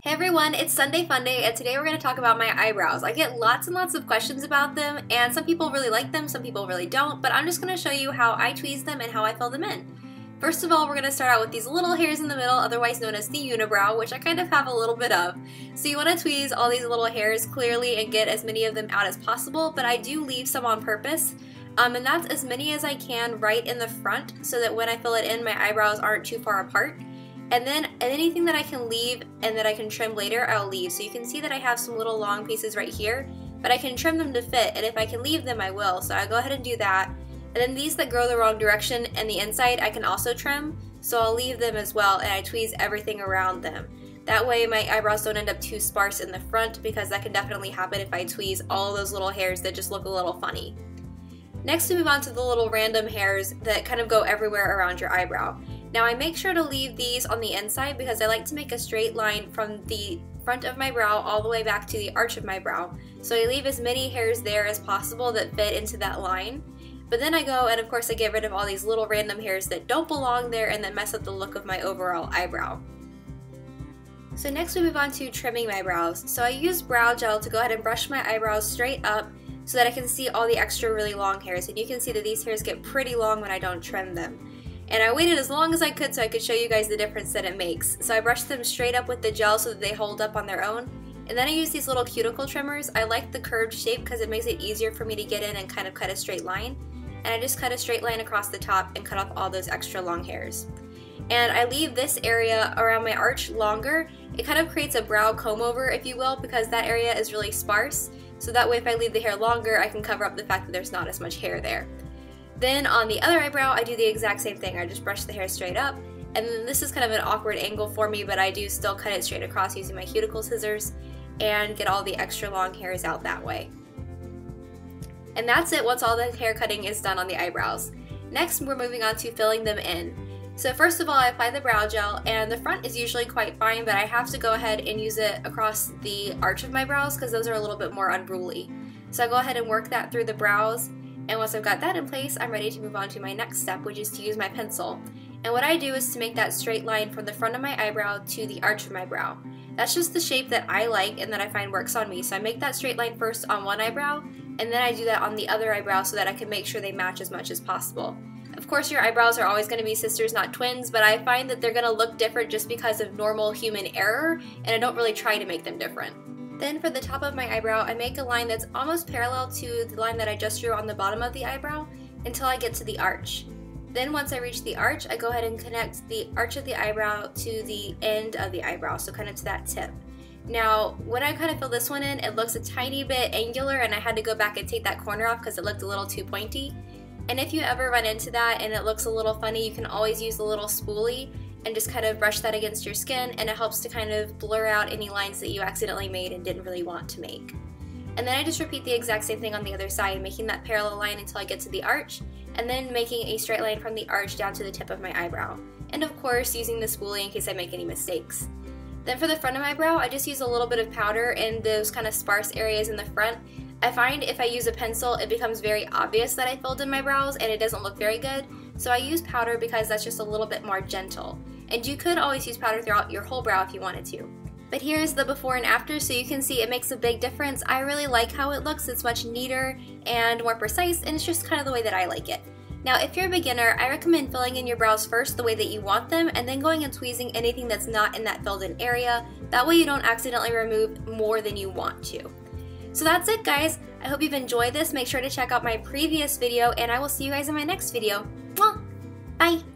Hey everyone, it's Sunday Fun Day, and today we're going to talk about my eyebrows. I get lots and lots of questions about them, and some people really like them, some people really don't, but I'm just going to show you how I tweeze them and how I fill them in. First of all, we're going to start out with these little hairs in the middle, otherwise known as the unibrow, which I kind of have a little bit of. So you want to tweeze all these little hairs clearly and get as many of them out as possible, but I do leave some on purpose. And that's as many as I can right in the front, so that when I fill it in, my eyebrows aren't too far apart. And then anything that I can leave and that I can trim later, I'll leave. So you can see that I have some little long pieces right here, but I can trim them to fit, and if I can leave them, I will. So I go ahead and do that. And then these that grow the wrong direction and the inside, I can also trim, so I'll leave them as well, and I tweeze everything around them. That way my eyebrows don't end up too sparse in the front, because that can definitely happen if I tweeze all those little hairs that just look a little funny. Next, we move on to the little random hairs that kind of go everywhere around your eyebrow. Now I make sure to leave these on the inside because I like to make a straight line from the front of my brow all the way back to the arch of my brow. So I leave as many hairs there as possible that fit into that line. But then I go and of course I get rid of all these little random hairs that don't belong there and that mess up the look of my overall eyebrow. So next we move on to trimming my brows. So I use brow gel to go ahead and brush my eyebrows straight up so that I can see all the extra really long hairs. And you can see that these hairs get pretty long when I don't trim them. And I waited as long as I could so I could show you guys the difference that it makes. So I brushed them straight up with the gel so that they hold up on their own. And then I use these little cuticle trimmers. I like the curved shape because it makes it easier for me to get in and kind of cut a straight line. And I just cut a straight line across the top and cut off all those extra long hairs. And I leave this area around my arch longer. It kind of creates a brow comb over, if you will, because that area is really sparse. So that way if I leave the hair longer, I can cover up the fact that there's not as much hair there. Then on the other eyebrow, I do the exact same thing. I just brush the hair straight up, and then this is kind of an awkward angle for me, but I do still cut it straight across using my cuticle scissors and get all the extra long hairs out that way. And that's it once all the hair cutting is done on the eyebrows. Next, we're moving on to filling them in. So first of all, I apply the brow gel, and the front is usually quite fine, but I have to go ahead and use it across the arch of my brows because those are a little bit more unruly. So I go ahead and work that through the brows. And once I've got that in place, I'm ready to move on to my next step, which is to use my pencil. And what I do is to make that straight line from the front of my eyebrow to the arch of my brow. That's just the shape that I like and that I find works on me. So I make that straight line first on one eyebrow, and then I do that on the other eyebrow so that I can make sure they match as much as possible. Of course, your eyebrows are always going to be sisters, not twins, but I find that they're going to look different just because of normal human error, and I don't really try to make them different. Then for the top of my eyebrow, I make a line that's almost parallel to the line that I just drew on the bottom of the eyebrow until I get to the arch. Then once I reach the arch, I go ahead and connect the arch of the eyebrow to the end of the eyebrow, so kind of to that tip. Now, when I kind of fill this one in, it looks a tiny bit angular, and I had to go back and take that corner off because it looked a little too pointy. And if you ever run into that and it looks a little funny, you can always use the little spoolie and just kind of brush that against your skin, and it helps to kind of blur out any lines that you accidentally made and didn't really want to make. And then I just repeat the exact same thing on the other side, making that parallel line until I get to the arch, and then making a straight line from the arch down to the tip of my eyebrow. And of course, using the spoolie in case I make any mistakes. Then for the front of my brow, I just use a little bit of powder in those kind of sparse areas in the front. I find if I use a pencil, it becomes very obvious that I filled in my brows and it doesn't look very good. So I use powder because that's just a little bit more gentle. And you could always use powder throughout your whole brow if you wanted to. But here's the before and after, so you can see it makes a big difference. I really like how it looks. It's much neater and more precise, and it's just kind of the way that I like it. Now, if you're a beginner, I recommend filling in your brows first the way that you want them, and then going and tweezing anything that's not in that filled in area. That way you don't accidentally remove more than you want to. So that's it, guys. I hope you've enjoyed this. Make sure to check out my previous video, and I will see you guys in my next video. Mwah! Bye!